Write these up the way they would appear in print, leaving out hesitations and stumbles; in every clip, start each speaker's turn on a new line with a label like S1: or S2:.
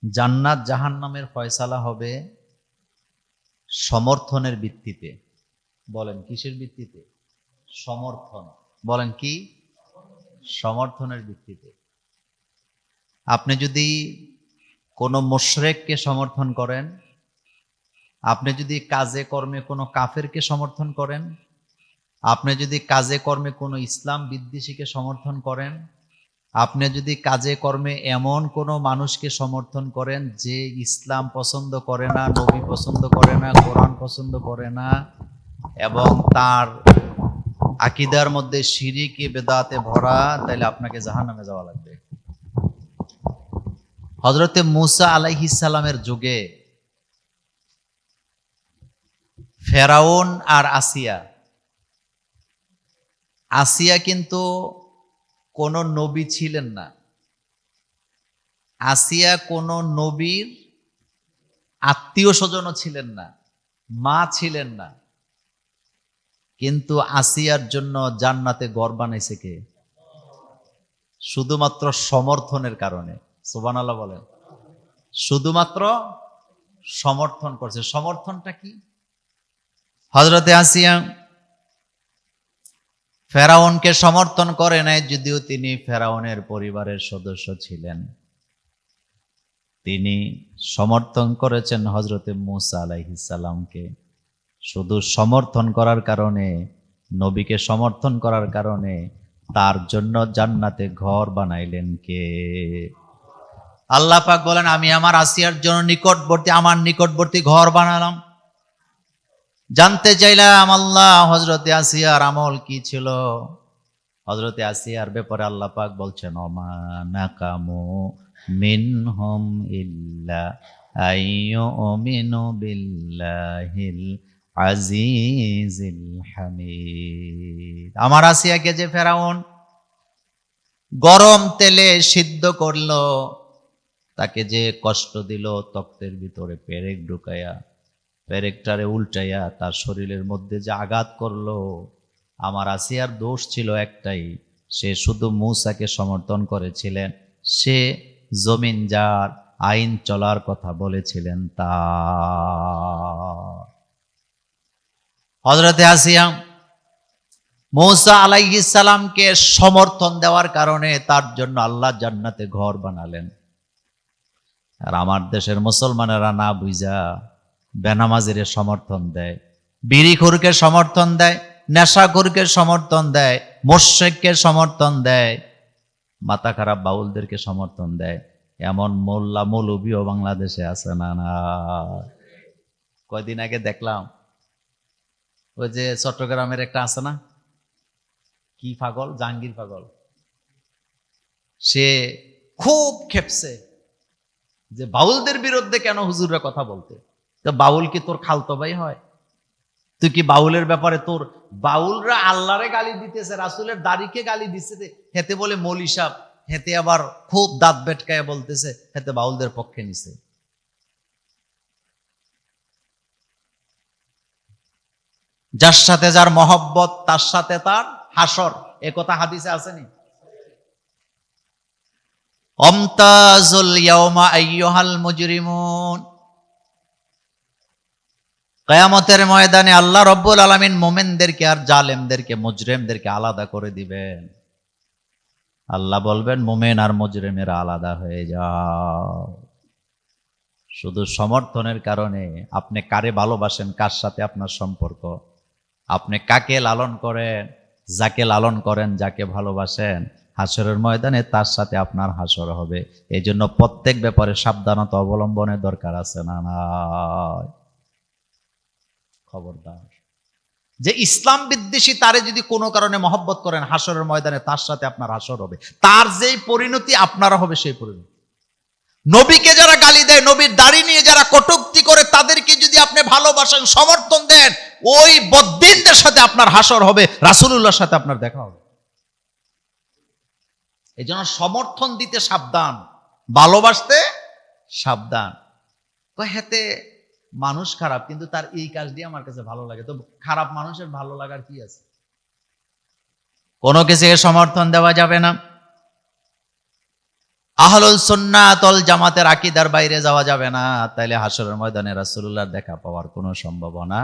S1: জান্নাত জাহান্নামের ফয়সালা হবে সমর্থনের ভিত্তিতে। বলেন কিসের ভিত্তিতে? সমর্থন। বলেন কি? সমর্থনের ভিত্তিতে। আপনি যদি কোনো মুশরিককে সমর্থন করেন, আপনি যদি কাজে কর্মে কোনো কাফেরকে সমর্থন করেন, আপনি যদি কাজে কর্মে কোনো ইসলাম বিদ্বেষীকে সমর্থন করেন, আপনি যদি কাজে কর্মে এমন কোনো মানুষকে সমর্থন করেন যে ইসলাম পছন্দ করে না, নবী পছন্দ করে না, কোরআন পছন্দ করে না, এবং তার আকীদার মধ্যে শিরকে বেদাতে ভরা, তাহলে আপনাকে জাহান্নামে যাওয়া লাগবে। হযরতে মূসা আলাইহিস সালামের যুগে ফেরাউন আর আসিয়া কিন্তু কোন নবী ছিলেন না। আসিয়া কোন নবীর আত্মীয় স্বজনও ছিলেন না, মা ছিলেন না, কিন্তু আসিয়ার জন্য জান্নাতে ঘর বানাইছে কে? শুধুমাত্র সমর্থনের কারণে। সুবহানাল্লাহ বলেন। শুধুমাত্র সমর্থন করছে। সমর্থনটা কি? হযরতে আসিয়া ফেরাউনকে সমর্থন করে নাই, যদিও তিনি ফেরাউনের পরিবারের সদস্য ছিলেন। তিনি সমর্থন করেছেন হযরতে মূসা আলাইহিস সালামকে। শুধু সমর্থন করার কারণে, নবীকে সমর্থন করার কারণে তার জন্য জান্নাতে ঘর বানাইলেন কে? আল্লাহ পাক বলেন, আমি আমার আসিয়ার জন্য আমার নিকটবর্তী ঘর বানালাম। জানতে চাইলাম আল্লাহ হযরতে আসিয়ার আমল কি ছিল। হযরতে আসিয়ার ব্যাপারে আল্লাহ পাক বলছেন, ওমা নাকামু মিনহুম ইল্লা আইয়ুমিনু বিল্লাহিল আজিজিল হামিদ। আমার আসিয়াকে যে ফেরাউন গরম তেলে সিদ্ধ করলো, তাকে যে কষ্ট দিল, তক্তের ভিতরে পেরেক ঢুকাইয়া, পেরেকটারে উল্টাইয়া তার শরীরের মধ্যে যে আঘাত করলো, আমার আসিয়ার দোষ ছিল একটাই, সে শুধু মূসাকে সমর্থন করেছিলেন। সে জমিন যার আইন চলার কথা বলেছিলেন তা। হযরতে আসিয়া মূসা আলাইহিস সালামকে সমর্থন দেওয়ার কারণে তার জন্য আল্লাহ জান্নাতে ঘর বানালেন। আর আমার দেশের মুসলমানেরা না বুঝা বেনামাজিরে সমর্থন দেয়, বিড়িখোরকে সমর্থন দেয়, নেশাখোরকে সমর্থন দেয়, মুশরিককে সমর্থন দেয়, মাথা খারাপ বাউলদেরকে সমর্থন দেয়। এমন মোল্লা মৌলবীও বাংলাদেশে আছে না? না, কয়দিন আগে দেখলাম, ওই যে চট্টগ্রামের একটা আছে না, কি পাগল, জাহাঙ্গীর পাগল, সে খুব খেপছে যে বাউলদের বিরুদ্ধে কেন হুজুররা কথা বলতে। তো বাউল কি তোর খালতো ভাই হয়? তুই কি বাউলের ব্যাপারে, তোর বাউলরা আল্লাহরে গালি দিতেছে, রাসূলের দাড়িকে গালি দিতেছে, হেতে বলে মৌলী সাহেব, হেতে আবার খুব দাঁত বেটকায় বলতেছে হেতে বাউলদের পক্ষে নিছে। যার সাথে যার মহব্বত তার সাথে তার হাসর, এ কথা হাদিসে আসেনি? অমতাজুল ইয়াউমা আইয়ুহাল মুজরিমুন। কিয়ামতের ময়দানে আল্লাহ রাব্বুল আলামিন মুমিনদেরকে আর জালেমদেরকে, মুজরিমদেরকে আলাদা করে দিবেন। আল্লাহ বলবেন, মুমিন আর মুজরিমেরা আলাদা হয়ে যাও। শুধু সমর্থনের কারণে আপনি কারে ভালোবাসেন, কার সাথে আপনার সম্পর্ক, আপনি কাকে লালন করেন, যাকে ভালোবাসেন, হাসরের ময়দানে তার সাথে আপনার হাসর হবে। এই জন্য প্রত্যেক ব্যাপারে সাবধানতা অবলম্বনের দরকার আছে না? নাই? খবরদার, যে ইসলাম বিদ্বেষী তারে যদি কোনো কারণে মহব্বত করেন, হাসরের ময়দানে তার সাথে আপনার হাসর হবে। তার যেই পরিণতি আপনারা হবে সেই পরিণতি। নবীকে যারা গালি দেয়, নবীর দাড়ি নিয়ে যারা কটূক্তি করে, তাদেরকে যদি আপনি ভালোবাসেন, সমর্থন দেন, ওই বদ্দিনদের সাথে আপনার হাসর হবে, রাসূলুল্লাহর সাথে আপনার দেখা হবে। এই জন্য সমর্থন দিতে সাবধান, ভালোবাসতে সাবধান। হেতে মানুষ খারাপ, কিন্তু তার এই কাজ দিয়ে আমার কাছে ভালো লাগে। তো খারাপ মানুষের ভালো লাগার কি আছে? কোনো কিছুকে সমর্থন দেওয়া যাবে না। আহলুল সুন্নাত ওয়াল জামাতের আকীদার বাইরে যাওয়া যাবে না, তাইলে হাশরের ময়দানে রাসূলুল্লাহর দেখা পাওয়ার কোনো সম্ভাবনা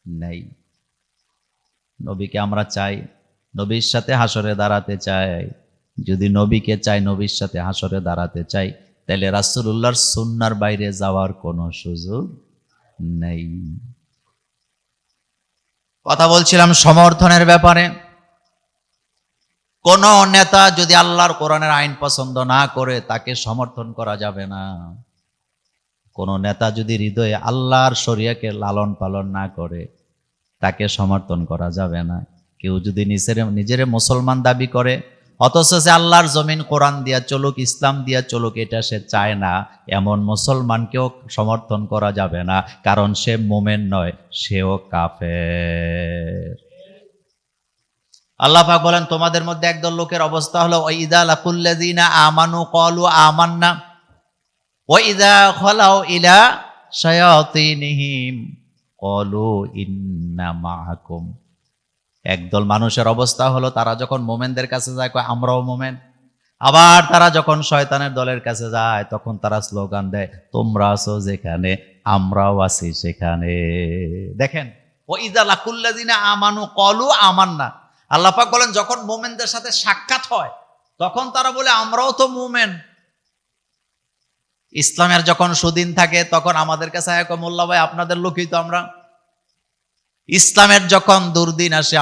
S1: নেই। নবীকে আমরা চাই, নবীর সাথে হাশরে দাঁড়াতে চাই। যদি নবীকে চাই, নবীর সাথে হাশরে দাঁড়াতে চাই, তাহলে রাসূলুল্লাহর সুন্নাহর বাইরে যাওয়ার কোনো সুযোগ নেই। কথা বলছিলাম সমর্থনের ব্যাপারে। কোন নেতা যদি আল্লাহর কোরআনের আইন পছন্দ না করে, তাকে সমর্থন করা যাবে না। কোন নেতা যদি হৃদয়ে আল্লাহর শরিয়াকে লালন পালন না করে, তাকে সমর্থন করা যাবে না। কেউ যদি নিজের মুসলমান দাবি করে, অথচ সে আল্লাহর জমিন কোরআন দিয়া চলুক, ইসলাম দিয়া চলুক, এটা সে চায় না, এমন মুসলমানকেও সমর্থন করা যাবে না, কারণ সে মুমিন নয়, সেও কাফের। আল্লাহ পাক বলেন, তোমাদের মধ্যে একদল লোকের অবস্থা হলো ওয়াইদা লাকুল্লাযিনা আমানু ক্বালু আমান্না ওয়াইদা খালাউ ইলা শায়াতিনহিম ক্বালু ইন্না মাআকুম। একদল মানুষের অবস্থা হলো, তারা যখন মোমেনদের কাছে যায় কয় আমরাও মোমেন, আবার তারা যখন শয়তানের দলের কাছে যায় তখন তারা স্লোগান দেয় তোমরা আছো যেখানে আমরাও আছি সেখানে। দেখেন, ওয়াইদা লাকুল্লাযিনা আমানু ক্বালু আমান্না। আল্লাহ পাক বলেন, যখন মোমেনদের সাথে সাক্ষাৎ হয় তখন তারা বলে আমরাও তো মোমেন। ইসলামের যখন সুদিন থাকে তখন আমাদের কাছে মোল্লা ভাই আপনাদের লোকই তো আমরা। ইসলামের যখন দুর্দিন আসে,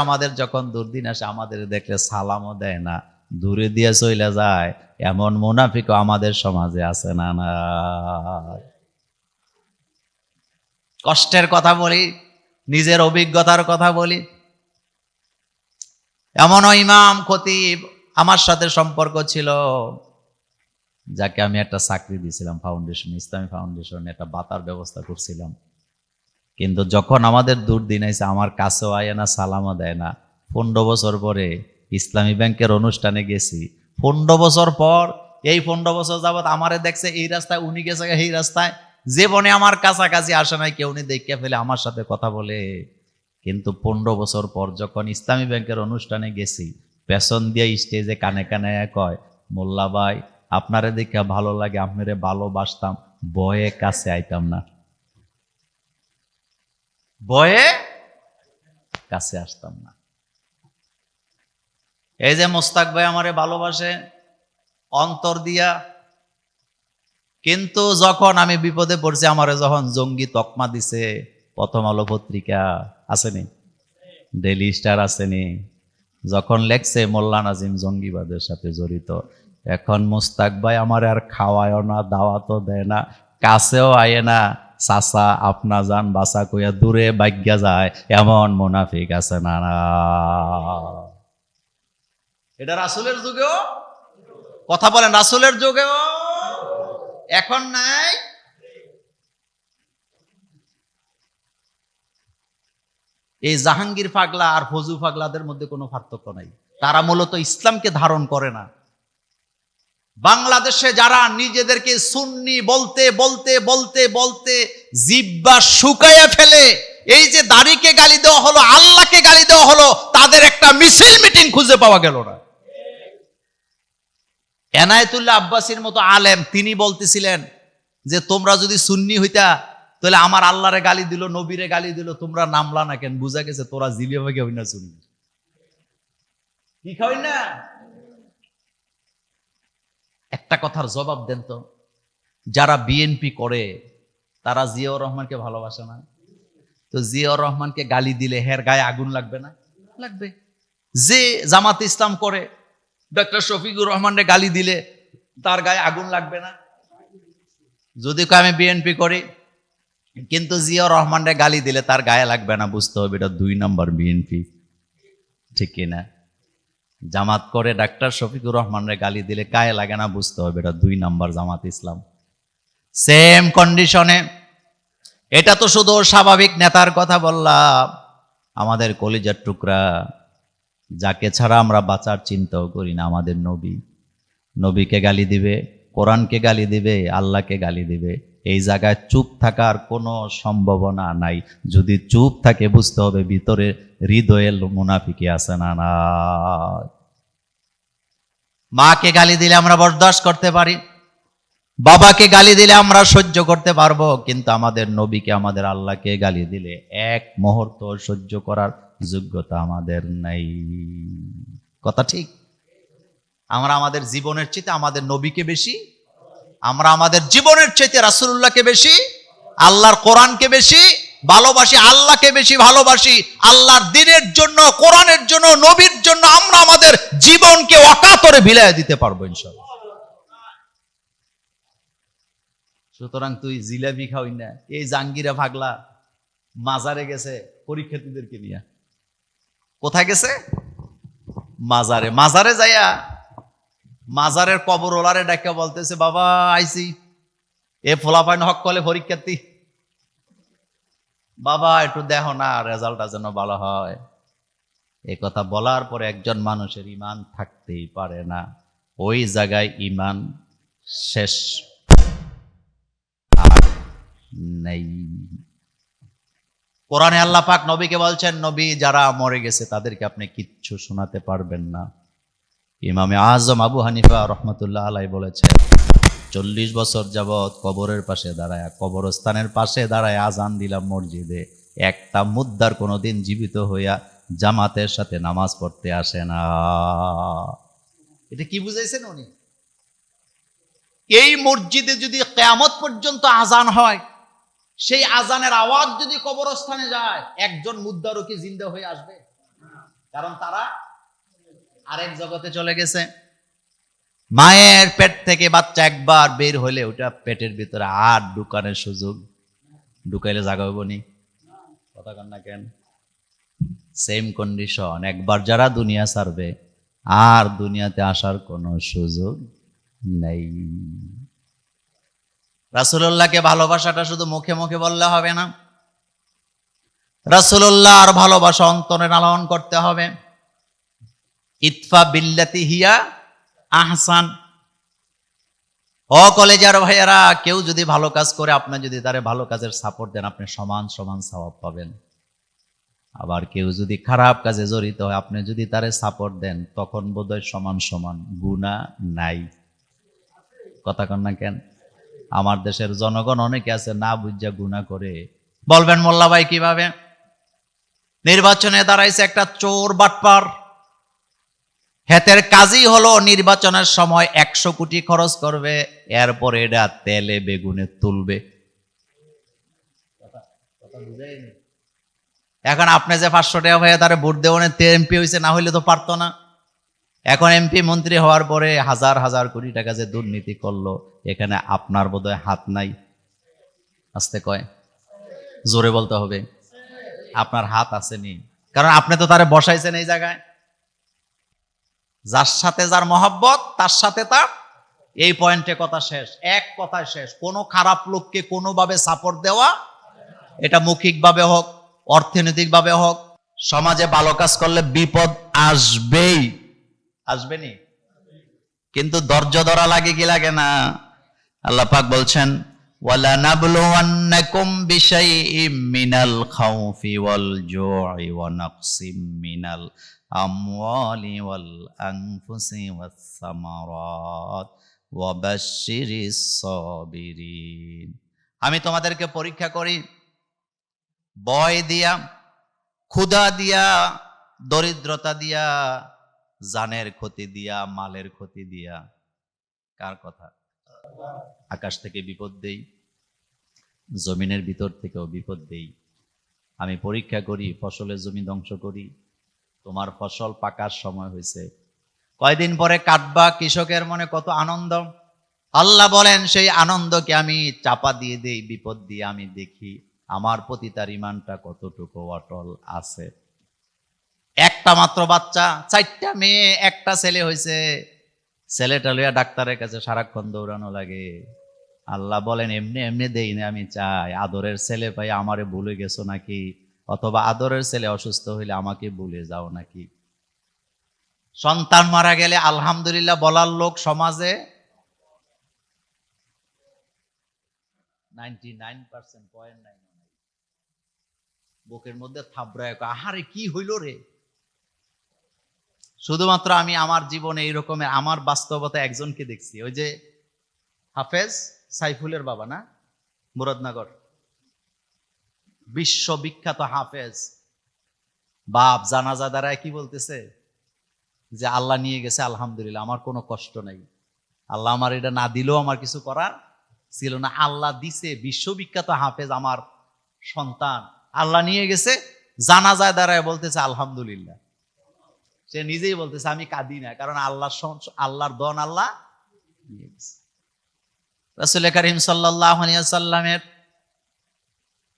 S1: আমাদের দেখলে সালামও দেয় না, দূরে দিয়ে চলে যায়। এমন মুনাফিকও আমাদের সমাজে আছে না? না, কষ্টের কথা বলি, নিজের অভিজ্ঞতার কথা বলি। এমনও ইমাম খতিব আমার সাথে সম্পর্ক ছিল, যাকে আমি একটা চাকরি দিয়েছিলাম ফাউন্ডেশন, ইসলামী ফাউন্ডেশন, একটা বাতার ব্যবস্থা করছিলাম। কিন্তু যখন আমাদের দুর্দিন আইছে, আমার কাছেও আয় না, সালামও দেয় না। 15 বছর পরে ইসলামী ব্যাংকের অনুষ্ঠানে গেছি। 15 বছর পর, এই 15 বছর যাবৎ আমারে দেখছে এই রাস্তায়, উনি গেছে এই রাস্তায়, জীবনে আমার কাছাকাছি আসে নাই, কেউ উনি দেখে ফেলে আমার সাথে কথা বলে। কিন্তু 15 বছর পর যখন ইসলামী ব্যাংকের অনুষ্ঠানে গেছি, পেছন দিয়ে স্টেজে কানে কানে কয়, মোল্লা ভাই আপনারে দেখে ভালো লাগে, আপনারে ভালোবাসতাম, বয়ে কাছে আইতাম না, বয়ে কাছে আসতাম না। এই যে মোস্তাক ভাই আমারে ভালোবাসে অন্তর দিয়া, কিন্তু যখন আমি বিপদে পড়ছি, আমারে যখন জঙ্গি তকমা দিছে, প্রথম আলো পত্রিকা আসেনি, ডেইলি স্টার আসেনি, যখন লেখছে মোল্লা নাজিম জঙ্গিবাদের সাথে জড়িত, এখন মোস্তাক ভাই আমার আর খাওয়ায়ও না, দাওয়াতও দেয় না, কাছেও আয়ে না, চাচা আপনা যান বাসা কইয়া দূরে বাইজ্ঞা যায়। এমন মুনাফিক আছে না? না, এটা রাসূলের যুগেও, কথা বলেন, রাসূলের যুগেও এখন নাই। এই জাহাঙ্গীর পাগলা আর ফজু পাগলাদের মধ্যে কোনো পার্থক্য নাই। তারা মূলত ইসলামকে ধারণ করে না। বাংলাদেশে যারা নিজেদেরকে সুন্নি বলতে বলতে বলতে বলতে জিহ্বা শুকায়া ফেলে, এই যে দাড়িকে গালি দেওয়া হলো, আল্লাহকে গালি দেওয়া হলো, তাদের একটা মিছিল মিটিং খুঁজে পাওয়া গেল না। এনায়েতুল্লাহ আব্বাসীর মতো আলেম, তিনি বলতেছিলেন যে তোমরা যদি সুন্নি হইতা তাহলে আমার আল্লাহরে গালি দিল, নবীরে গালি দিল, তোমরা নামলা না কেন? বুঝা গেছে তোরা জিলিয়া ভাগে হই না, সুন্নি কি খাওয়াই না। একটা কথার জবাব দেন তো, যারা বিএনপি করে তারা জিয়াউর রহমানকে ভালোবাসে না? তো জিয়াউর রহমানকে গালি দিলে হের গায়ে আগুন লাগবে না? লাগবে। যে জামাত ইসলাম করে ডক্টর শফিকুর রহমানকে গালি দিলে তার গায়ে আগুন লাগবে না? যদি আমি বিএনপি করি কিন্তু জিয়াউর রহমানকে গালি দিলে তার গায়ে লাগবে না, বুঝতে হবে এটা 2 নম্বর বিএনপি, ঠিক কিনা? জামাত করে ডাক্তার শফিকুর রহমানের গালি দিলে গায়ে লাগে না, বুঝতে হবে এটা 2 নম্বর জামাত ইসলাম। সেম কন্ডিশনে, এটা তো শুধু স্বাভাবিক নেতার কথা বললাম, আমাদের কলিজার টুকরা, যাকে ছাড়া আমরা বাঁচার চিন্তাও করি না, আমাদের নবী, নবীকে গালি দিবে, কোরআনকে গালি দিবে, আল্লাহকে গালি দিবে। এই জায়গায় চুপ থাকার কোনো সম্ভাবনা নাই। যদি চুপ থাকে বুঝতে হবে ভিতরে হৃদয়ে মুনাফিকি আছে না? না, মাকে গালি দিলে আমরা বরদাস্ত করতে পারি, বাবাকে গালি দিলে আমরা সহ্য করতে পারবো, কিন্তু আমাদের নবীকে, আমাদের আল্লাহকে গালি দিলে এক মুহূর্ত সহ্য করার যোগ্যতা আমাদের নাই। কথা ঠিক? আমরা আমাদের জীবনের চেয়ে আমাদের নবীকে বেশি, আমরা আমাদের জীবনের চেয়ে রাসূলুল্লাহকে বেশি, আল্লাহর কোরআনকে বেশি ভালোবাসি, আল্লাহকে বেশি ভালোবাসি। আল্লাহর দ্বীনের জন্য, কোরআনের জন্য, নবীর জন্য আমরা আমাদের জীবনকে অকাতরে বিলিয়ে দিতে পারবো ইনশাআল্লাহ। সুতরাং তুই জিলাপি খাওই না, এই জাঙ্গিরা ভাগলা মাজারে গেছে পরীক্ষার্থীদেরকে নিয়ে। কোথায় গেছে? মাজারে। মাজারে যাইয়া মাজারের কবরওয়ালারে ডাকা বলতেছে, বাবা আইছি, এ ফলাফাইন হক কলে পরীক্ষার্থী, বাবা একটু দেখো না রেজাল্টটা যেন ভালো হয়। এ কথা বলার পরে একজন মানুষের ঈমান থাকতেই পারে না, ওই জায়গায় ঈমান শেষ আর নেই। কোরআনে আল্লাহ পাক নবীকে বলছেন, নবী যারা মরে গেছে তাদেরকে আপনি কিচ্ছু শোনাতে পারবেন না। ইমামে আজম আবু হানিফা রহমতুল্লাহ আলাইহি বলেছেন, 40 বছর যাবৎ কবরের পাশে দাঁড়ায়, কবরস্থানের পাশে দাঁড়ায় আজান দিলাম মসজিদে, একটা মুদ্দার কোনোদিন জীবিত হইয়া জামাতের সাথে নামাজ পড়তে আসে না। এটা কি বুঝাইছেন উনি? এই মসজিদে যদি কিয়ামত পর্যন্ত আজান হয়, সেই আজানের আওয়াজ যদি কবরস্থানে যায়, একজন মুদ্দারও কি জিন্দা হয়ে আসবে? কারণ তারা আরেক জগতে চলে গেছে। মায়ের পেট থেকে বাচ্চা একবার বের হলে ওটা পেটের ভিতরে আর ঢুকানোর সুযোগ, ঢুকাইলে জাগা হইব নি? কথা কন না কেন? সেম কন্ডিশন, একবার যারা দুনিয়া ছাড়বে আর দুনিয়াতে আসার কোনো সুযোগ নেই। রাসূলুল্লাহকে ভালোবাসাটা শুধু মুখে মুখে বললে হবে না, রাসূলুল্লাহর ভালোবাসা অন্তরে লালন করতে হবে। ইতফা বিল্লাতি হিয়া আহসান। ও কলেজার ভাইয়েরা, কেউ যদি ভালো কাজ করে আপনি যদি তারে ভালো কাজের সাপোর্ট দেন, আপনি সমান সমান সওয়াব পাবেন। আবার কেউ যদি খারাপ কাজে জড়িত হয়, আপনি যদি তারে সাপোর্ট দেন, তখন বোধহয় সমান সমান গুনাহ নাই। কথা কন না কেন? আমার দেশের জনগণ অনেকে আছে না বুঝা গুনাহ করে। বলবেন মোল্লা ভাই কিভাবে? নির্বাচনে দাঁড়াইছে একটা চোর বাটপার, হেতের কাজই হলো নির্বাচনের সময় 100 কোটি খরচ করবে, এরপরে এটা তেলে বেগুনে তুলবে। এখন আপনি যে 500 টাকা হয়ে তারা ভোট দেওয়ানে এমপি হয়েছে, না হইলে তো পারতো না। এখন এমপি মন্ত্রী হওয়ার পরে হাজার হাজার কোটি টাকা যে দুর্নীতি করলো, এখানে আপনার বোধহয় হাত নাই। আস্তে কয়, জোরে বলতে হবে, আপনার হাত আসেনি, কারণ আপনি তো তারে বসাইছেন এই জায়গায়। যার সাথে যার মহব্বত, তার সাথে তার, এই পয়েন্টে কথা শেষ, এক কথায় শেষ। কোনো খারাপ লোককে কোনোভাবে সাপোর্ট দেওয়া, এটা মৌখিকভাবে হোক, অর্থনৈতিকভাবে হোক, সমাজে ভালো কাজ করলে বিপদ আসবেই, আসবেনি, কিন্তু ধৈর্য ধরা লাগে কি লাগে না? আল্লাহ পাক বলছেন, ওয়ালা নাবলুওয়ান্নাকুম বিশাইইম মিনাল খাউফি ওয়াল জুই ওয়া নাকসিম মিনাল আমওয়ালি ওয়াল আনফুসি ওয়াস সামারাত ওয়া বাশশিরিস সাবিরিন। আমি তোমাদেরকে পরীক্ষা করি ভয় দিয়া, ক্ষুধা দিয়া, দরিদ্রতা দিয়া, জানের ক্ষতি দিয়া, মালের ক্ষতি দিয়া। কার কথা? আকাশ থেকে বিপদ দেই, জমিনের ভিতর থেকেও বিপদ দেই। আমি পরীক্ষা করি, ফসলের জমি ধ্বংস করি। তোমার ফসল পাকার সময় হয়েছে, কয়দিন পরে কাটবা, কৃষকের মনে কত আনন্দ। আল্লাহ বলেন, সেই আনন্দকে আমি চাপা দিয়ে দেই, বিপদ দিয়ে আমি দেখি আমার প্রতি তার ইমানটা কতটুকু অটল আছে। একটা মাত্র বাচ্চা, 4টা মেয়ে, একটা ছেলে হয়েছে, ছেলেটা লইয়া ডাক্তারের কাছে সারাক্ষণ দৌড়ানো লাগে। আল্লাহ বলেন, এমনি এমনি দেই না, আমি চাই আদরের ছেলে পাই আমারে ভুলে গেছো নাকি, অথবা আদরের ছেলে অসুস্থ হইলে আমাকে ভুলে যাও নাকি। সন্তান মারা গেলে আলহামদুলিল্লাহ বলার লোক সমাজে 99%, বুকের মধ্যে থাবড়ায়, আহারে কি হইল রে। শুধুমাত্র আমি আমার জীবনে এই রকমের আমার বাস্তবতা একজনকে দেখছি, ওই যে হাফেজ সাইফুলের বাবা না, মুরাদনগর, বিশ্ববিখ্যাত হাফেজ। বাপ জানাজা দ্বারায় কি বলতেছে যে আল্লাহ নিয়ে গেছে, আলহামদুলিল্লাহ, আমার কোনো কষ্ট নাই। আল্লাহ আমার এটা না দিলেও আমার কিছু করার ছিল না, আল্লাহ দিছে। বিশ্ববিখ্যাত হাফেজ আমার সন্তান, আল্লাহ নিয়ে গেছে, জানাজায় দাঁড়ায় বলতেছে আলহামদুলিল্লাহ। সে নিজেই বলতেছে আমি কাঁদি না, কারণ আল্লাহর দন আল্লাহ নিয়ে গেছে। রাসূল করিম সাল্লাল্লাহু আলাইহি ওয়াসাল্লামের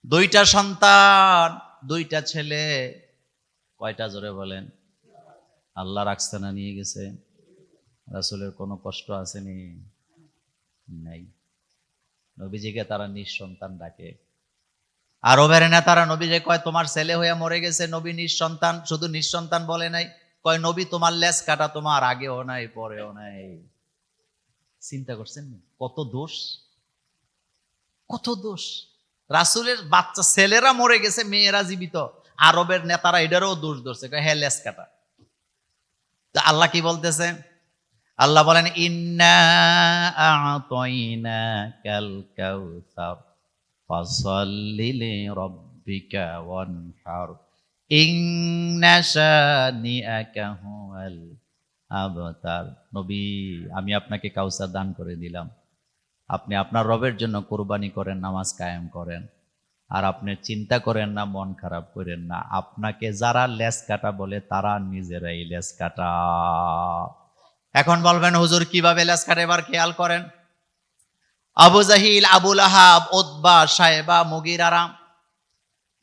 S1: দুইটা সন্তান, দুইটা ছেলে, কয়টা জোরে বলেন? আল্লাহ রাখছে না নিয়ে গেছে? রাসূলের কোনো কষ্ট আসেনি? নাই। নবীজিকে তারা নিঃসন্তান ডাকে। আরবের নেতারা নবীকে কয় তোমার ছেলে হয়ে মরে গেছে, নবী নিঃসন্তান। শুধু নিঃসন্তান বলে নাই, কয় নবী তোমার লেজ কাটা, তোমার আগেও নাই পরেও নাই। চিন্তা করছেন কত দোষ, কত দোষ। রাসূলের বাচ্চা ছেলেরা মরে গেছে, মেয়েরা জীবিত। আরবের নেতারা এটারও দোষ ধরছে, কয় হ্যাঁ লেজ কাটা। তা আল্লাহ কি বলতেছে? আল্লাহ বলেন ইন্না আ'তাইনাকাল কাউসার ফাসাল্লি লিরাব্বিকা ওয়ানহার ইন্না শানিআকা হুয়াল আবতার। নবী, আমি আপনাকে কাউসার দান করে দিলাম, আপনি আপনার রবের জন্য কুরবানি করেন, নামাজ কায়েম করেন, আর আপনি চিন্তা করেন না, মন খারাপ করেন না। আপনাকে যারা লেজ কাটা বলে তারা নিজেরাই লেজ কাটা। এখন বলবেন হুজুর কিভাবে লেজ কাটে? এবার খেয়াল করেন। আবু জাহিল, আবু লাহাব, উতবা, সাইবা, মুগীরারা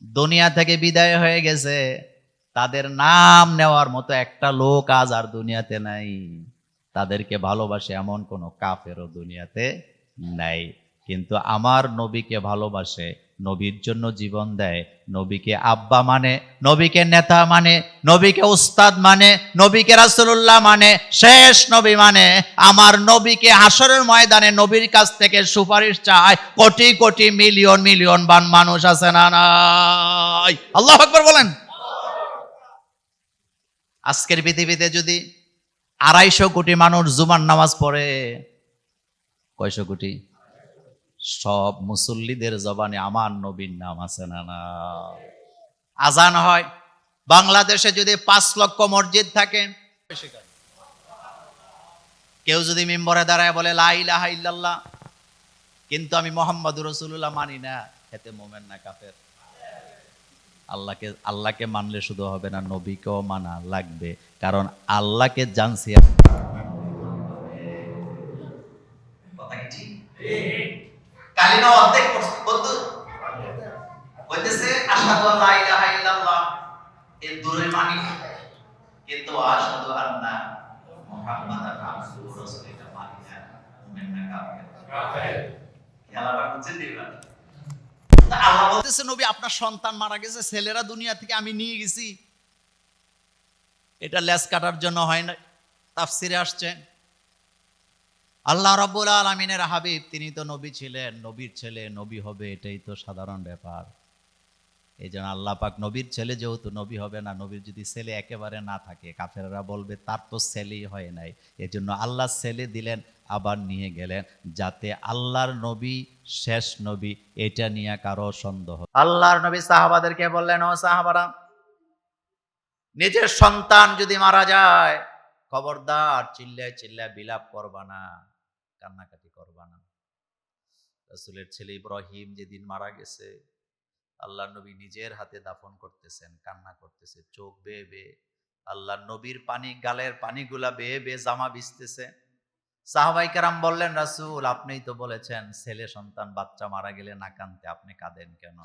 S1: দুনিয়া থেকে বিদায় হয়ে গেছে। তাদের নাম নেওয়ার মতো একটা লোক আজ আর দুনিয়াতে নাই। তাদেরকে ভালোবাসে এমন কোন কাফেরও দুনিয়াতে নাই। কিন্তু আমার নবীকে ভালোবাসে, নবীর জন্য জীবন দেয়, নবীকে আব্বা মানে, নবীকে নেতা মানে, নবীকে উস্তাদ মানে, নবীকে রাসূলুল্লাহ মানে, শেষ নবী মানে। আমার নবীকে হাসরের ময়দানে নবীর কাছ থেকে সুপারিশ চায় কোটি কোটি মিলিয়ন মিলিয়ন বান মানুষ আছে না নাই? আল্লাহু আকবার বলেন। আজকের পৃথিবীতে যদি 250 কোটি মানুষ জুমার নামাজ পড়ে, কয়শো কোটি? সব মুসল্লিদের জবানে আমার নবীর নাম আছে না না? আজান হয়। বাংলাদেশে যদি 5 লক্ষ মসজিদ থাকে, কেউ যদি মিম্বরে দাঁড়ায় বলে লা ইলাহা ইল্লাল্লাহ, কিন্তু আমি মুহাম্মাদুর রাসূলুল্লাহ মানি না, এতে মুমিন না কাফের? আল্লাহকে মানলে শুধু হবে না, নবীকেও মানা লাগবে। কারণ আল্লাহকে জানছি। কথা কি ঠিক? কালিমা অর্ধেক বলতো বলতেছে আশহাদু আল্লা ইলাহা ইল্লাল্লাহ, এর দূরে মানি, কিন্তু আশহাদু আন্না মুহাম্মাদান আবদুহু ওয়া রাসূলুহু এটা মানি না, মুমিন না কাফের। খেলাটা বুঝছেন দিবেন? আল্লাহ বলতেছে নবী আপনার সন্তান মারা গেছে, ছেলেরা দুনিয়া থেকে আমি নিয়ে গেছি। এটা লেজ কাটার জন্য হয় না, তাফসিরে আসছে। আল্লাহ রাব্বুল আলামিনের হাবিব, তিনি তো নবী ছিলেন, নবীর ছেলে নবী হবে, এটাই তো সাধারণ ব্যাপার। এই জন্য আল্লাহ পাক নবীর ছেলে যেহেতু নবী হবে না, নবীর যদি ছেলে একেবারে না থাকে কাফেররা বলবে তার তো ছেলেই হয় নাই। এজন্য আল্লাহ ছেলে দিলেন, আবার নিয়ে গেলেন, যাতে আল্লাহর নবী শেষ নবী, এটা নিয়ে কারো সন্দেহ। আল্লাহর নবী সাহাবাদেরকে বললেন, ও সাহাবারা, নিজের সন্তান যদি মারা যায় খবরদার চিল্লায় চিল্লায় বিলাপ করবা না, কান্নাকাটি করবা না। রাসূলের ছেলে ইব্রাহিম যেদিন মারা গেছে, আল্লাহর নবী নিজের হাতে দাফন করতেছেন, কান্না করতেছে, চোখ বেয়ে বেয়ে। আল্লাহর নবীর পানি, গালের পানিগুলা বেয়ে বেয়ে জামা ভিজতেছে। সাহাবায়ে কেরাম বললেন, রাসূল আপনিই তো বলেছেন ছেলে সন্তান বাচ্চা মারা গেলে না কাঁদতে, আপনি কাঁদেন কেন?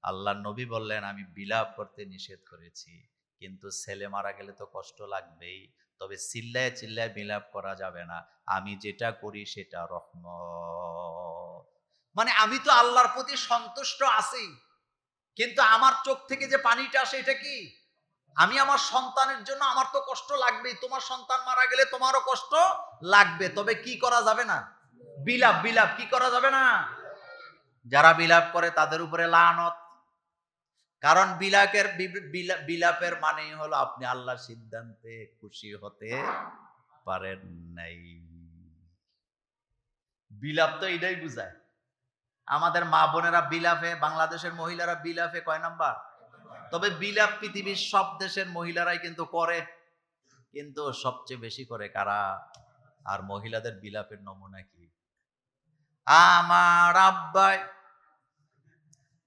S1: আল্লাহর নবী বললেন, আমি বিলাপ করতে নিষেধ করেছি, কিন্তু ছেলে মারা গেলে তো কষ্ট লাগবেই, তবে চিল্লায় চিল্লায় বিলাপ করা যাবে না। আমি যেটা করি সেটা রহমত। মানে আমি তো আল্লাহর প্রতি সন্তুষ্ট আছি, কিন্তু আমার চোখ থেকে যে পানিটা আসে এটা কি? আমি আমার সন্তানের জন্য, আমার তো কষ্ট লাগবেই। তোমার সন্তান মারা গেলে তোমারও কষ্ট লাগবে, তবে কি করা যাবে না? বিলাপ। বিলাপ কি করা যাবে না? যারা বিলাপ করে তাদের উপরে লানত। কারণ বিলাপের মানেই হলো আপনি আল্লাহর সিদ্ধান্তে খুশি হতে পারেন নাই। বিলাপ তো এটাই বুঝায়। আমাদের মা বোনেরা বিলাপে, বাংলাদেশের মহিলারা বিলাপে কয় নাম্বার? তবে বিলাপ পৃথিবীর সব দেশের মহিলারাই কিন্তু করে, কিন্তু সবচেয়ে বেশি করে কারা? আর মহিলাদের বিলাপের নমুনা কি? আমার আব্বাই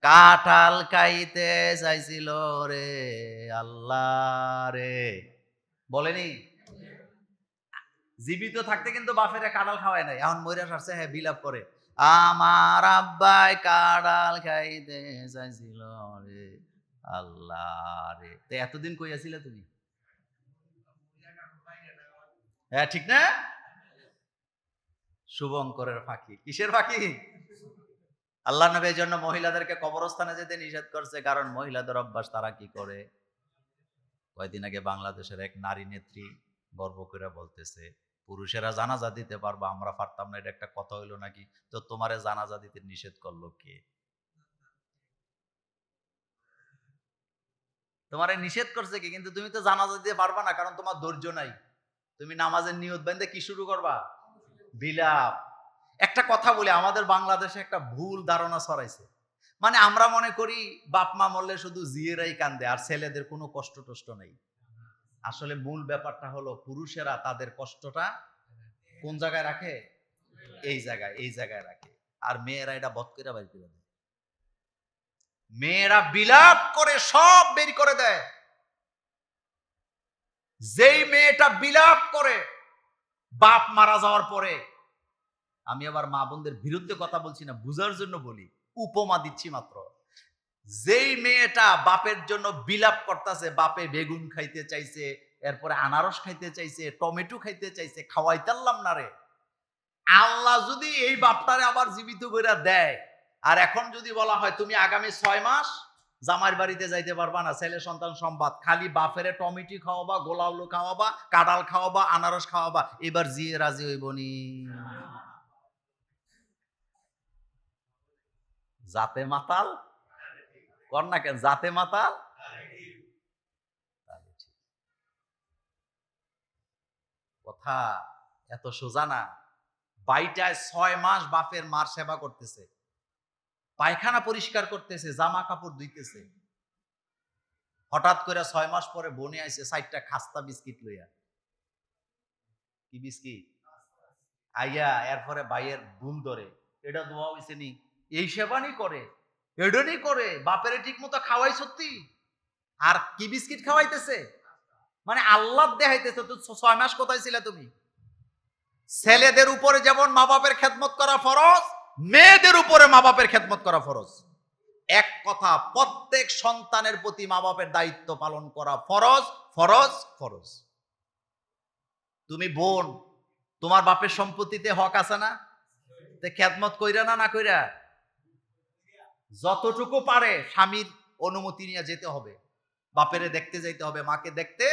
S1: কাঁঠাল খাইতে চাইছিল রে আল্লাহ রে, বলেনি? জীবিত থাকতে কিন্তু বাপেরে কাঁঠাল খাওয়ায় নাই, এখন মইরা সারছে, হ্যাঁ বিলাপ করে, আমার আব্বাই কাঁঠাল খাইতে চাইছিল রে আল্লাহ রে। তো এতদিন কইয়াছিলে তুমি? হ্যাঁ ঠিক না? শুভঙ্করের ফাঁকি। কিসের ফাঁকি? আল্লাহ নবী এই জন্য মহিলাদেরকে কবরস্থানে যেতে নিষেধ করছে, কারণ মহিলাদের অভ্যাস, তারা কি করে? কয়দিন আগে বাংলাদেশের এক নারী নেত্রী গর্ব করে বলতেছে, পুরুষেরা জানাজা দিতে পারবা, আমরা পারতাম না, এটা একটা কথা হইলো নাকি? তো তোমারে জানাজা দিতে নিষেধ করলো কে? তোমারে নিষেধ করছে কি? কিন্তু তুমি তো জানাজা দিতে পারবা না, কারণ তোমার ধৈর্য নাই। তুমি নামাজের নিয়ত বেঁধে কি শুরু করবা? বিলাপ। একটা কথা বলি, আমাদের বাংলাদেশে একটা ভুল ধারণা ছড়াইছে, মানে আমরা মনে করি বাপ মা মরলে শুধু জিয়েরাই কান্দে, আর ছেলেদের কোনো কষ্ট টষ্ট নাই। আসলে মূল ব্যাপারটা হলো, পুরুষেরা তাদের কষ্টটা কোন জায়গায় রাখে? এই জায়গায়, এই জায়গায় রাখে। আর মেয়েরা এটা বধ করে বাইর করে দেয়। মেয়েরা বিলাপ করে সব বের করে দেয়। যেই মেয়েটা বিলাপ করে বাপ মারা যাওয়ার পরে, আমি আবার মা বোনদের বিরুদ্ধে কথা বলছি না, বুঝার জন্য বলি, উপমা দিচ্ছি মাত্র। যেই মেয়েটা বাপের জন্য বিলাপ করতেছে, বাপে বেগুন খাইতে চাইছে, এরপরে আনারস খাইতে চাইছে, টমেটো খাইতে চাইছে, খাওয়াইতারলাম না রে, আল্লাহ যদি এই বাপটারে আবার জীবিত করে দেয়, আর এখন যদি বলা হয় তুমি আগামী 6 মাস জামাইয়ের বাড়িতে যাইতে পারবা না, ছেলে সন্তান সম্বাদ, খালি বাপেরে টমেটো খাওয়াবা, গোলাউলু খাওয়াবা, কাঁঠাল খাওয়াবা, আনারস খাওয়াবা, এবার জিয়ে রাজি হইবনি? জাতে মাতাল কর না কেন? জাতে মাতাল। কথা এত সোজা না। বাইটায় 6 মাস বাপের মার সেবা করতেছে, পায়খানা পরিষ্কার করতেছে, জামা কাপড় ধুইতেছে। হঠাৎ করে 6 মাস পরে বনে আইছে 4টা খাস্তা বিস্কিট লইয়া। কি বিস্কিট? আইয়া এরপরে ভাইয়ের ভুল ধরে, এটা দোয়া হইছে নি, এই সেবানি করে, এডনি করে, বাপেরে ঠিক মতো খাওয়াই সত্যি, আর কি বিস্কিট খাওয়াইতেছে? মানে আল্লাহ দেখাইতেছে। তো 6 মাস কোথায় ছিলে তুমি? ছেলেদের উপরে যেমন মা বাপের খেদমত করা ফরজ, মেয়েদের উপরে মা বাপের খেদমত করা ফরজ। এক কথা, প্রত্যেক সন্তানের প্রতি মা বাপের দায়িত্ব পালন করা ফরজ, ফরজ, ফরজ। তুমি বোন, তোমার বাপের সম্পত্তিতে হক আছে না? খেদমত কইরা না, না কইরা? যতটুকু পারে স্বামীর অনুমতি নিয়ে যেতে হবে, বাপেরে দেখতে যাইতে হবে, মাকে দেখতে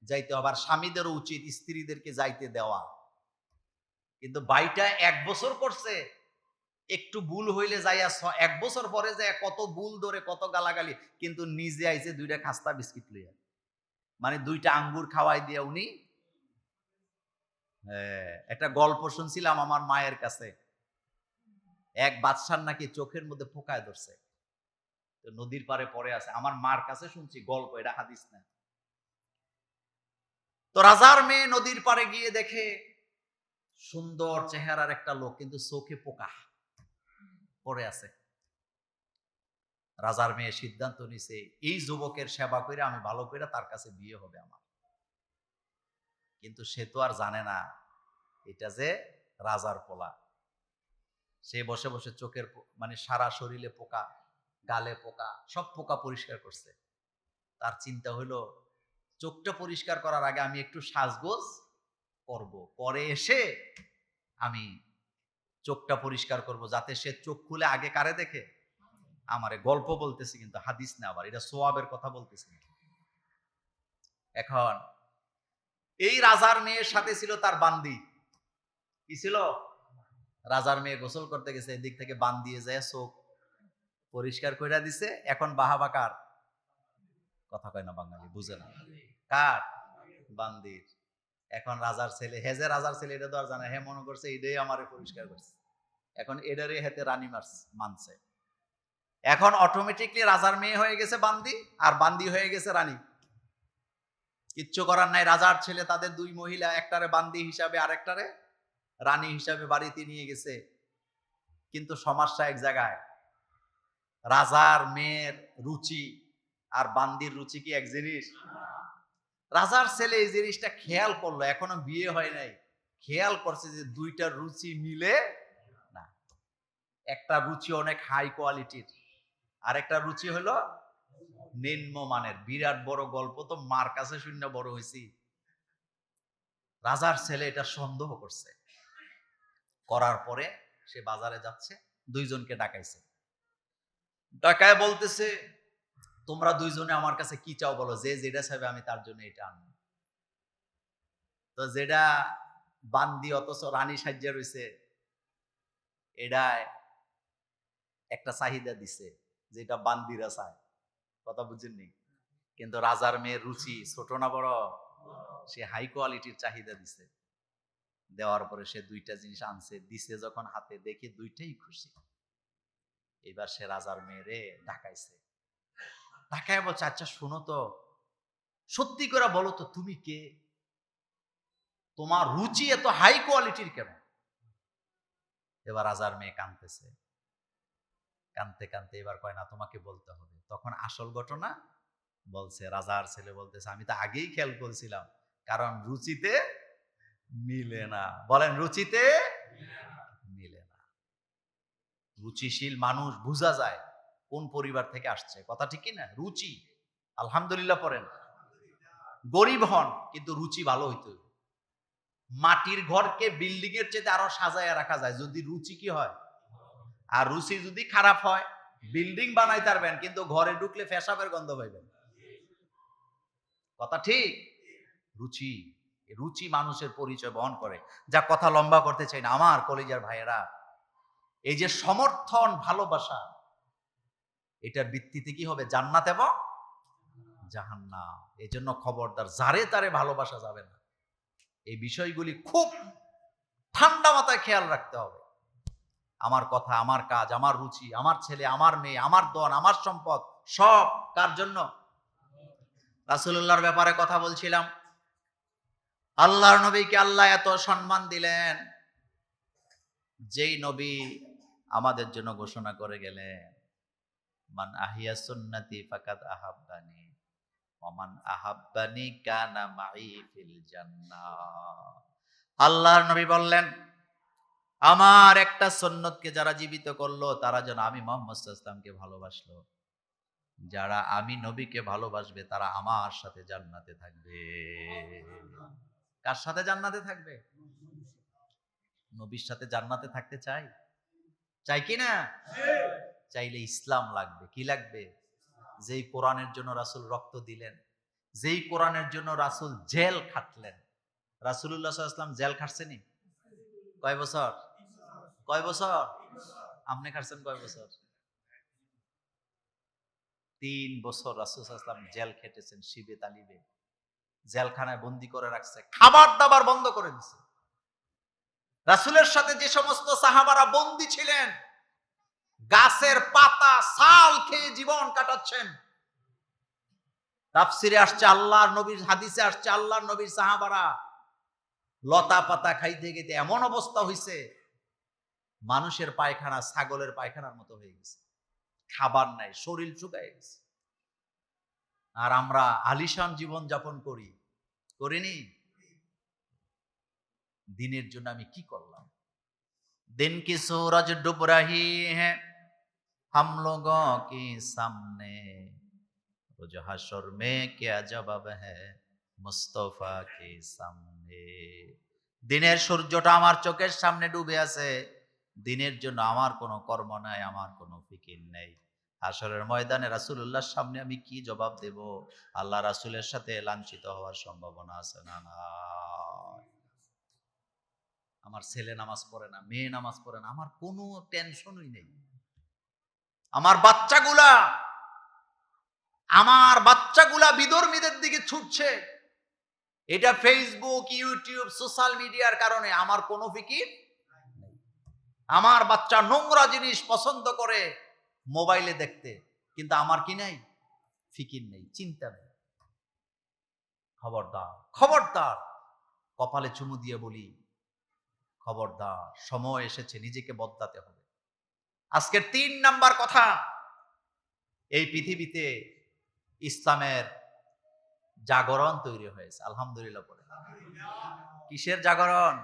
S1: যাইতে হবে, আর স্বামীদেরও উচিত স্ত্রীদেরকে যাইতে দেওয়া। কিন্তু বাইটা 1 বছর করছে, একটু ভুল হইলে যাইয়া 1 বছর পরে যায় কত ভুল ধরে, কত গালাগালি, কিন্তু নিজে আইছে 2টা খাস্তা বিস্কিট লইয়া, মানে 2টা আঙ্গুর খাওয়াই দিয়া উনি। একটা গল্প শুনছিলাম আমার মায়ের কাছে, এক বাদশার নাকি চোখের মধ্যে পোকায় ধরছে, তো নদীর পারে পড়ে আছে। আমার মার কাছে শুনছি গল্প, এটা হাদিস না। তো রাজার মেয়ে নদীর পারে গিয়ে দেখে সুন্দর চেহারার একটা লোক, কিন্তু চোখে পোকা পড়ে আছে। রাজার মেয়ে সিদ্ধান্ত নিছে, এই যুবকের সেবা করে আমি ভালো করে তার কাছে বিয়ে হবে আমার। কিন্তু সে তো আর জানে না এটা যে রাজার পোলা। সে বসে বসে চোখের মানে সারা শরীরে পোকা, গালে পোকা, সব পোকা পরিষ্কার করছে। তার চিন্তা হইলো, চোখটা পরিষ্কার করার আগে আমি একটু সাজগোজ করব, পরে এসে আমি চোখটা পরিষ্কার করব, যাতে সে চোখ খুলে আগে কারে দেখে? আমারে। গল্প বলতেছি কিন্তু হাদিস না, আবার এটা সোয়াবের কথা বলতেছি। এখন এই রাজার মেয়ের সাথে ছিল তার বান্দি। কি ছিল? রাজার মেয়ে গোসল করতে গেছে, এদিক থেকে বান দিয়ে যায়, চোখ পরিষ্কার কইরা দিছে। এখন বাহাবাকার কথা কয় না বাঙালি, বুঝে না। কার? বান্দির। এখন রাজার ছেলে, হেজে রাজার ছেলে, এটা তো আর জানে, হে মনে করছে এটাই আমারে পরিষ্কার করছে, এখন এটারই হেতে রানী মানছে। এখন অটোমেটিকলি রাজার মেয়ে হয়ে গেছে বান্দি, আর বান্দি হয়ে গেছে রানী। কিচ্ছু করার নাই, রাজার ছেলে তাদের দুই মহিলা, একটারে বান্দি হিসাবে আরেকটারে রানী হিসাবে বাড়িতে নিয়ে গেছে। কিন্তু সমস্যা এক জায়গায়, রাজার মেয়ের রুচি আর বান্দির রুচি কি এক জিনিস? রাজার ছেলে এই জিনিসটা খেয়াল করলো, এখনো বিয়ে হয় নাই, খেয়াল করছে যে দুইটার রুচি মিলে না। একটা রুচি অনেক হাই কোয়ালিটির, আর একটা রুচি হলো নিম্নমানের। বিরাট বড় গল্প তো, মার কাছে শূন্য বড় হয়েছি। রাজার ছেলে এটা সন্দেহ করছে, করার পরে সে বাজারে যাচ্ছে, দুইজনকে ডাকাইছে, ডাকায় বলতেছে তোমরা দুইজনে আমার কাছে কি চাও বলো, যে যেটা চাইবে আমি তার জন্য এটা আনবো। তো যেটা বান্দি অথচ রানী সাজ্জা রয়েছে, এটায় একটা চাহিদা দিছে যেটা বান্দিরা চায়, কথা বুঝেননি? কিন্তু রাজার মেয়ের রুচি ছোট না বড়, সে হাই কোয়ালিটির চাহিদা দিছে। দেওয়ার পরে সে দুইটা জিনিস আনছে, দিছে যখন হাতে, দেখে দুইটাই খুশি। এবার সে রাজার মেয়েরে ডাকাইছে, ডাকায় বলছে আচ্ছা শোনো তো, সত্যি করে বলো তো তুমি কে, তোমার রুচি এত হাই কোয়ালিটির কেন? এবার রাজার মেয়ে কাঁদতেছে, কাঁদতে কাঁদতে এবার কয় না তোমাকে বলতে হবে। তখন আসল ঘটনা বলছে, রাজার ছেলে বলতেছে আমি তো আগেই খেয়াল করেছিলাম, কারণ রুচিতে মিলে না। বলেন রুচিতে মিলে না। রুচিশীল মানুষ বোঝা যায় কোন পরিবার থেকে আসছে, কথা ঠিক কি না? রুচি, আলহামদুলিল্লাহ পড়েন। গরিব হন কিন্তু রুচি ভালো হইতে হবে। মাটির ঘরকে বিল্ডিং এর চেয়ে আরো সাজায় রাখা যায় যদি রুচি কি হয়। আর রুচি যদি খারাপ হয়, বিল্ডিং বানাইতে পারবেন কিন্তু ঘরে ঢুকলে পেশাবের গন্ধ পাইবেন, কথা ঠিক? রুচি, রুচি মানুষের পরিচয় বহন করে। যা কথা লম্বা করতে চাই না আমার কলিজার ভাইয়েরা, এই যে সমর্থন, ভালোবাসা, এটার ভিত্তিতে কি হবে? জান্নাত এবং জাহান্নাম। এই জন্য খবরদার যারে তারে ভালোবাসা যাবে না। এই বিষয়গুলি খুব ঠান্ডা মাথায় খেয়াল রাখতে হবে। আমার কথা, আমার কাজ, আমার রুচি, আমার ছেলে, আমার মেয়ে, আমার ধন, আমার সম্পদ, সব কার জন্য? রাসূলুল্লাহর ব্যাপারে কথা বলছিলাম। আল্লাহর নবীকে আল্লাহ এত সম্মান দিলেন, যেই নবী আমাদের জন্য ঘোষণা করে গেলেন মান আহিয়া সুন্নতি ফাকাদ আহাব্বানি ওয়া মান আহাব্বানি কানা মাই ফিল জান্নাহ। আল্লাহর নবী বললেন আমার একটা সুন্নতকে যারা জীবিত করলো তারা যেন আমি মুহাম্মদ সাল্লাল্লাহু আলাইহি ওয়াসাল্লামকে ভালোবাসলো, যারা আমি নবীকে ভালোবাসবে তারা আমার সাথে জান্নাতে থাকবে। কার সাথে জান্নাতে থাকবে? নবীর সাথে জান্নাতে থাকতে চাই, চাই কি না? চাইলে ইসলাম লাগবে। কি লাগবে? যেই কোরআনের জন্য রাসূল রক্ত দিলেন, যেই কোরআনের জন্য রাসূল জেল খাটলেন। রাসূলুল্লাহ সাল্লাল্লাহু আলাইহি ওয়াসাল্লাম জেল খাটছেনি কয় বছর? কয় বছর? আপনি খাটছেন কয় বছর? 3 বছর রাসূল সাল্লাল্লাহু আলাইহি ওয়াসাল্লাম জেল খেটেছেন। শিবে তালিবে জেলখানায় বন্দী করে রাখছে, খাবার দাবার বন্ধ করে দিছে। রাসূলের সাথে যে সমস্ত সাহাবারা বন্দী ছিলেন, গাছের পাতা ছাল খেয়ে জীবন কাটাচ্ছেন। তাফসিরে আসছে, আল্লাহর নবীর হাদিসে আসছে, আল্লাহর নবীর সাহাবারা লতা পাতা খাইতে খাইতে এমন অবস্থা হইছে, মানুষের পায়খানা ছাগলের পায়খানার মতো হয়ে গেছে, খাবার নাই, শরীর শুকায় গেছে। আর আমরা আলিশান জীবন যাপন করি, করিনি? দিনের জন্য আমি কি করলাম? दिन की सूरज डूब रही है हम लोगों के सामने, रोज हशर में क्या जवाब है मुस्तफा के सामने। দিনের সূর্যটা আমার চোখের সামনে ডুবে আছে, দিনের জন্য আমার কোনো কর্ম নাই, আমার কোনো ফিকির নেই। হাশরের ময়দানে রাসূলুল্লাহর সামনে আমি কি জবাব দেব? আল্লাহ রাসূলের সাথে লাঞ্ছিত হওয়ার সম্ভাবনা আছে না? না। আমার ছেলে নামাজ পড়ে না, মেয়ে নামাজ পড়ে না, আমার কোনো টেনশনই নেই। আমার বাচ্চাগুলা
S2: আমার বাচ্চাগুলা বিধর্মীদের দিকে ছুটছে, এটা ফেসবুক, ইউটিউব, সোশ্যাল মিডিয়ার কারণে আমার কোনো ফিকির নেই। আমার বাচ্চা নোংরা জিনিস পছন্দ করে মোবাইলে দেখতে, কিন্তু আমার কি নেই? ফিকির নেই, চিন্তা নেই। খবরদার, খবরদার, কপালে চুমু দিয়ে বলি, খবরদার, সময় এসেছে নিজেকে বদলাতে হবে। আজকের 3 নাম্বার কথা, এই পৃথিবীতে ইসলামের জাগরণ তৈরি হয়েছে, আলহামদুলিল্লাহ বলে। কিসের জাগরণ?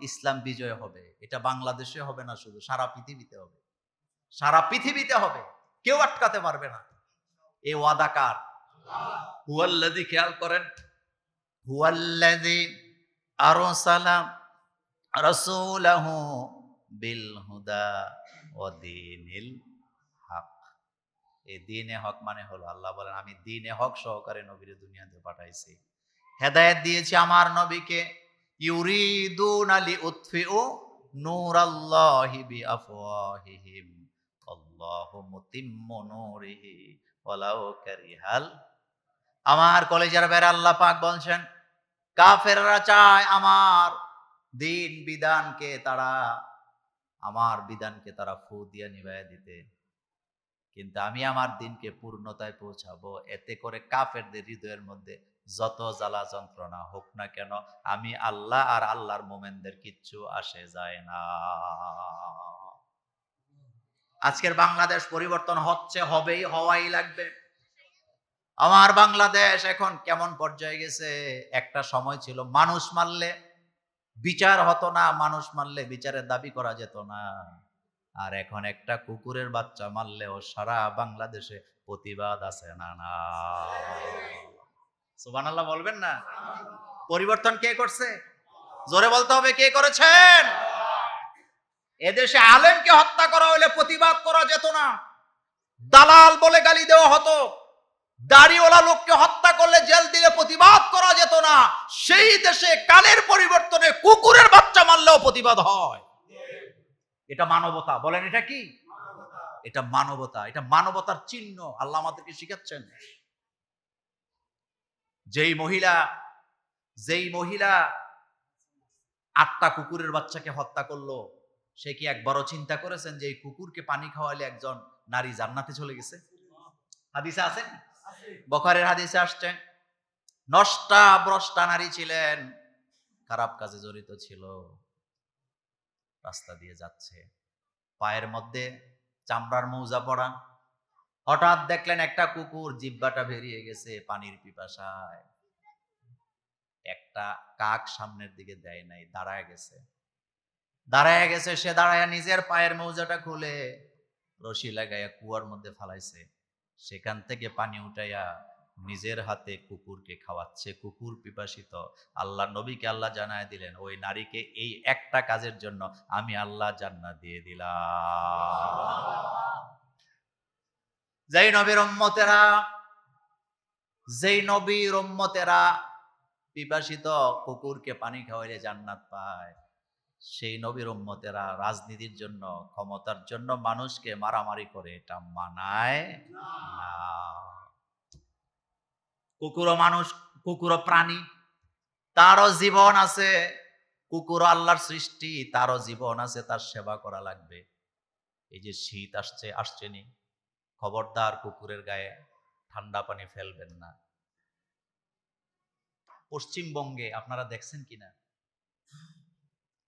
S2: ইসলাম বিজয় হবে। এটা বাংলাদেশে হবে না, শুধু সারা পৃথিবীতে হবে, সারা পৃথিবীতে হবে, কেউ আটকাতে পারবে না। এই ওয়াদা কার? হুয়াল্লাযী, খেয়াল করেন, হুয়াল্লাযী আরসালা রাসূলাহু বিল হুদা ওয়া দীনিল হক। এই দ্বীনে হক মানে হলো, আল্লাহ বলেন আমি দ্বীনে হক সহকারে নবীরে দুনিয়াতে পাঠাইছি, হেদায়েত দিয়েছি আমার নবীকে। ইউরিদুনা লিউতফিউ নূরাল্লাহি বিআফওয়াহিহিম আল্লাহু মুতিম্মু নূরিহি ওয়ালাউ কারিহাল। আমার কলেজের বের আল্লাহ পাক বলছেন, কাফেররা চায় আমার দিন বিধানকে তারা, আমার বিধানকে তারা ফু দিয়ে নিভাইয়া দিতে, কিন্তু আমি আমার দিনকে পূর্ণতায় পৌঁছাবো। এতে করে কাফেরদের হৃদয়ের মধ্যে যত জ্বালা যন্ত্রণা হোক না কেন, আমি আল্লাহ আর আল্লাহর মোমেনদের কিচ্ছু আসে যায় না। আজকের বাংলাদেশ পরিবর্তন হচ্ছে, হবেই, হওয়াই লাগবে। আমার বাংলাদেশ এখন কেমন পর্যায়ে গেছে? একটা সময় ছিল মানুষ মারলে বিচার হতো না, মানুষ মারলে বিচারের দাবি করা যেত না। আর এখন একটা কুকুরের বাচ্চা মারলেও সারা বাংলাদেশে প্রতিবাদ আছে। না না, সুবহানাল্লাহ বলবেন না? পরিবর্তন কে করছে? জোরে বলতে হবে, কে করেছেন? এদেশে আলেমকে হত্যা করা হলে প্রতিবাদ করা যেত না, দালাল বলে গালি দেওয়া হতো। দাড়িওয়ালা লোককে হত্যা করলে জেল দিলে প্রতিবাদ করা যেত না। সেই দেশে কালের পরিবর্তনে কুকুরের বাচ্চা মারলেও প্রতিবাদ হয়। এটা মানবতা, বলেন এটা কি? এটা মানবতা, এটা মানবতার চিহ্ন আল্লাহ আমাদেরকে শিখাচ্ছেন। যেই মহিলা 8টা কুকুরের বাচ্চাকে হত্যা করলো, সে কি একবারও চিন্তা করেছেন যে এই কুকুরকে পানি খাওয়ালে একজন নারী জান্নাতে চলে গেছে? হাদিসে আছে, বুখারীর হাদিসে আসছে, নষ্টা ভ্রষ্টা নারী ছিলেন, খারাপ কাজে জড়িত ছিল, রাস্তা দিয়ে যাচ্ছে, পায়ের মধ্যে চামড়ার মৌজা পড়া, হঠাৎ দেখলেন একটা কুকুর জিহ্বাটা বেরিয়ে গেছে পানির পিপাসায়। একটা কাক সামনের দিকে দেয় নাই, দাঁড়ায় গেছে, সে দাঁড়ায় নিজের পায়ের মৌজাটা খুলে রশি লাগাইয়া কুয়ার মধ্যে ফালাইছে, সেখান থেকে পানি উঠাইয়া নিজের হাতে কুকুরকে খাওয়াচ্ছে। কুকুর পিপাসিত। আল্লাহ নবীকে আল্লাহ জানায় দিলেন, ওই নারীকে এই একটা কাজের জন্য আমি আল্লাহ জান্নাত দিয়ে দিলাম। যেই নবীর উম্মতেরা পিপাসিত কুকুরকে পানি খাওয়াইলে জান্নাত পায়, সেই নবীর উম্মতেরা রাজনীতির জন্য, ক্ষমতার জন্য মানুষকে মারামারি করে, এটা মানায় না। কুকুরও মানুষ, কুকুরও প্রাণী, তারও জীবন আছে। কুকুর আল্লাহর সৃষ্টি, তারও জীবন আছে, তার সেবা করা লাগবে। এই যে শীত আসছে নি, খবরদার কুকুরের গায়ে ঠান্ডা পানি ফেলবেন না। পশ্চিমবঙ্গে আপনারা দেখছেন কিনা,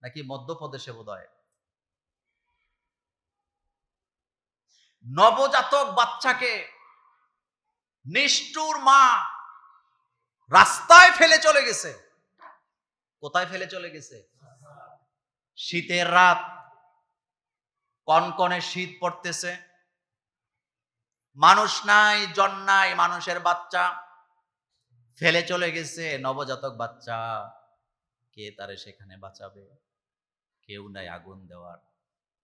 S2: নাকি মধ্যপ্রদেশে বোধহয়, নবজাতক বাচ্চাকে নিষ্ঠুর মা রাস্তায় ফেলে চলে গেছে। কোথায় ফেলে চলে গেছে? শীতের রাত, কনকনে শীত পড়তেছে, মানুষ নাই, জন নাই, মানুষের বাচ্চা ফেলে চলে গেছে। নবজাতক বাচ্চা, কে তারে সেখানে বাঁচাবে? কেউ নাই আগুন দেওয়ার,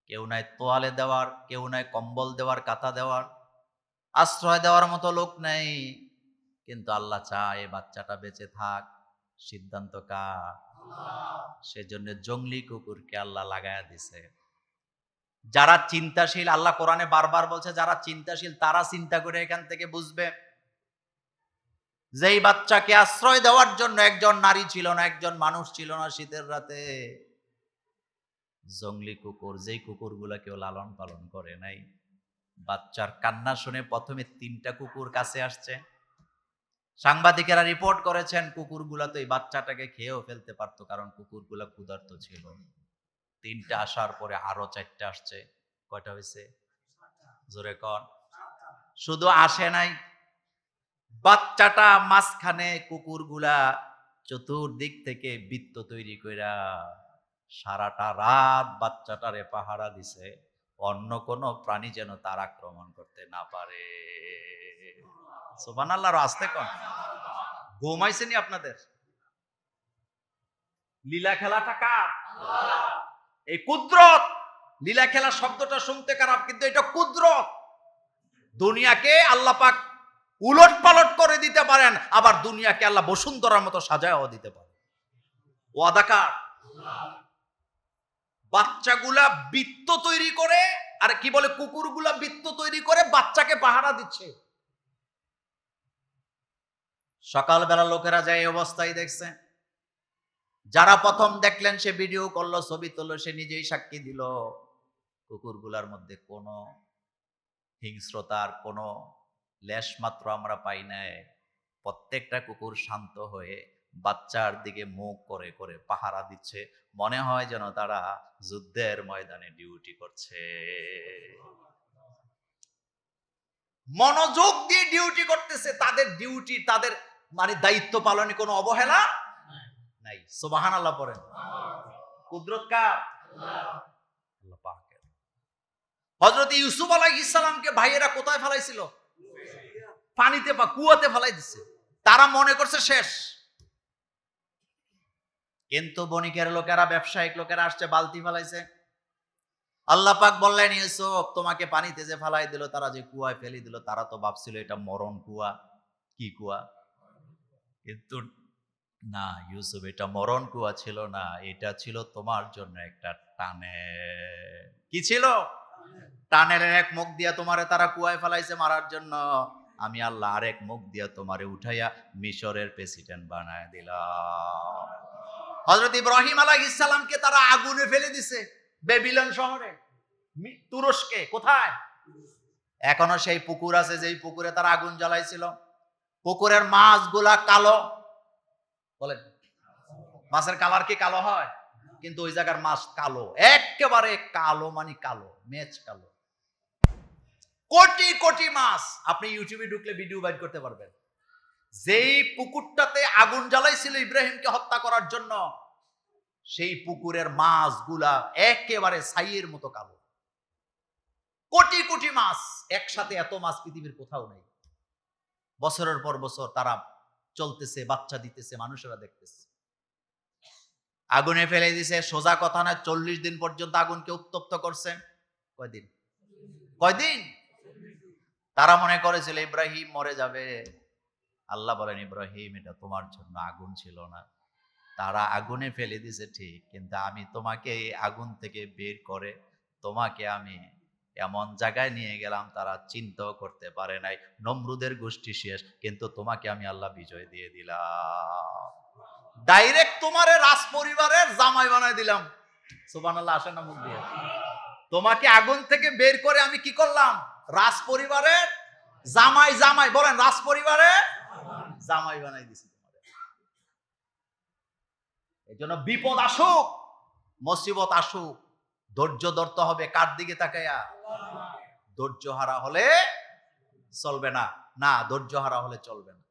S2: কেউ নাই তোয়ালে দেওয়ার, কেউ নাই কম্বল দেওয়ার, কাঁথা দেওয়ার, আশ্রয় দেওয়ার মতো লোক নেই। কিন্তু আল্লাহ চায় এ বাচ্চাটা বেঁচে থাক। সিদ্ধান্ত কার? সেজন্য জঙ্গলি কুকুরকে আল্লাহ লাগায়া দিছে। যারা চিন্তাশীল, আল্লাহ কোরআনে বারবার বলছে যারা চিন্তাশীল তারা চিন্তা করে এখান থেকে বুঝবে। যেই বাচ্চাকে আশ্রয় দেওয়ার জন্য একজন নারী ছিল না, একজন মানুষ ছিল না শীতের রাতে, জঙ্গলি কুকুর, যেই কুকুরগুলা কেউ লালন পালন করে নাই, বাচ্চার কান্না শুনে প্রথমে 3টা কুকুর কাছে আসছে। সাংবাদিকেরা রিপোর্ট করেছেন কুকুরগুলা তো এই বাচ্চাটাকে খেয়েও ফেলতে পারতো, কারণ কুকুরগুলা ক্ষুধার্ত ছিল। 3টা আসার পরে আরো 4টা আসছে। কয়টা হয়েছে? জোরে কন। শুধু আসে নাই, বাচ্চাটা মাঝখানে কুকুরগুলা চতুর্দিক থেকে বৃত্ত তৈরি কইরা সারাটা রাত বাচ্চাটারে পাহারা দিছে, অন্য কোনো প্রাণী যেন তার আক্রমণ করতে না পারে। সুবহানাল্লাহ, আসতে কোন ঘুমাইছেনি আপনাদের? লীলা খেলাটা কার? এই কুদরত। লীলা খেলা শব্দটা শুনতে খারাপ, কিন্তু এটা কুদরত। দুনিয়াকে আল্লাহ পাক উলট পালট করে দিতে পারেন, আবার দুনিয়াকে আল্লাহ বসুন্ধরার মতো সাজায়ও দিতে পারেন। ওয়াদা কার? বাচ্চাগুলা বৃত্ত তৈরি করে, আর কি বলে, কুকুরগুলা বৃত্ত তৈরি করে বাচ্চাকে পাহারা দিচ্ছে। সকালবেলা লোকেরা যায় এই অবস্থায় দেখছে। যারা প্রথম দেখলেন সে ভিডিও করলো, ছবি তুললো, সে নিজেই সাক্ষী দিল কুকুরগুলার মধ্যে কোনো হিংস্রতার কোনো লেশ মাত্র আমরা পাই নাই। প্রত্যেকটা কুকুর শান্ত হয়ে বাচ্চার দিকে মুখ করে করে পাহারা দিচ্ছে, মনে হয় যেন তারা যুদ্ধের ময়দানে ডিউটি করছে। মনোযোগ দিয়ে ডিউটি করতেছে, তাদের ডিউটি, তাদের মানে দায়িত্ব পালনে কোনো অবহেলা নাই। সুবহানাল্লাহ পড়েন। কুদরত কার? আল্লাহ পাকের। হযরত ইউসুফ আলাইহিস সালামকে ভাইয়েরা কোথায় ফেলাইছিল? পানিতে, কুয়াতে ফেলাই দিছে। তারা মনে করছে শেষ, কিন্তু বণিকের লোকেরা, ব্যবসায়িক লোকেরা আসছে, বালতি ফেলাইছে। আল্লাহ পাক বললেন, ইউসুফ তোমাকে পানিতে যে ফেলাই দিল, তারা যে কুয়ায় ফেলে দিল, তারা তো ভাবছিল এটা মরণ কুয়া। কি কুয়া? কিন্তু না ইউসুফ, এটা মরণ কুয়া ছিল না, এটা ছিল তোমার জন্য একটা টানেল। কি ছিল? টানেলের এক মুখ দিয়া তোমারে তারা কুয়ায় ফেলাইছে মারার জন্য, আমি আল্লাহ আরেক মুখ দিয়া তোমারে উঠাইয়া মিশরের প্রেসিডেন্ট বানায় দিলাম। হযরত ইব্রাহিম আলাইহিস সালামকে তারা আগুনে ফেলে দিছে বেবিলন শহরে, তুরস্কে। কোথায়? এখনো সেই পুকুর আছে যেই পুকুরে তারা আগুন জ্বালাইছিল। পুকুরের মাছগুলা কালো। বলেন, মাছের কালার কি কালো হয়? কিন্তু ওই জায়গার মাছ কালো, একেবারে কালো, মানে কালো, মেচ কালো। কোটি কোটি মাছ। আপনি ইউটিউবে ঢুকলে ভিডিও বাইর করতে পারবেন। যেই পুকুরটাতে আগুন জ্বালাইছিল ইব্রাহিমকে হত্যা করার জন্য, সেই পুকুরের মাছগুলা একেবারে ছাইয়ের মতো কালো। কোটি কোটি মাছ, একসাথে এত মাছ পৃথিবীর কোথাও নেই। বছরের পর বছর তারা চলতেছে, বাচ্চা দিতেছে, মানুষেরা দেখতেছে। আগুনে ফেলে দিছে, সোজা কথা না, 40 দিন পর্যন্ত আগুনকে উত্তপ্ত করছে। কয়দিন? কয়দিন? তারা মনে করেছিল ইব্রাহিম মরে যাবে। আল্লাহ বলেন, ইব্রাহিম এটা তোমার জন্য আগুন ছিল না। তারা আগুনে ফেলে দিছে ঠিক, কিন্তু আমি তোমাকে এই আগুন থেকে বের করে তোমাকে আমি এমন জায়গায় নিয়ে গেলাম তারা চিন্তাও করতে পারে নাই। নমরুদের গোষ্ঠী শেষ, কিন্তু তোমাকে আমি আল্লাহ বিজয় দিয়ে দিলাম। ডাইরেক্ট তোমারে রাজ পরিবারের জামাই বানাই দিলাম। সুবহানাল্লাহ, আসেন না মুখ দিয়ে। তোমাকে আগুন থেকে বের করে আমি কি করলাম? রাজ পরিবারের জামাই। জামাই বলেন, রাজ পরিবারের জামাই বানাই দিছি। এই জন্য বিপদ আসুক, মুসিবত আসুক, ধৈর্য ধরতে হবে। কার দিকে তাকাইয়া? ধৈর্য হারা হলে চলবে না। না, ধৈর্য হারা হলে চলবে না।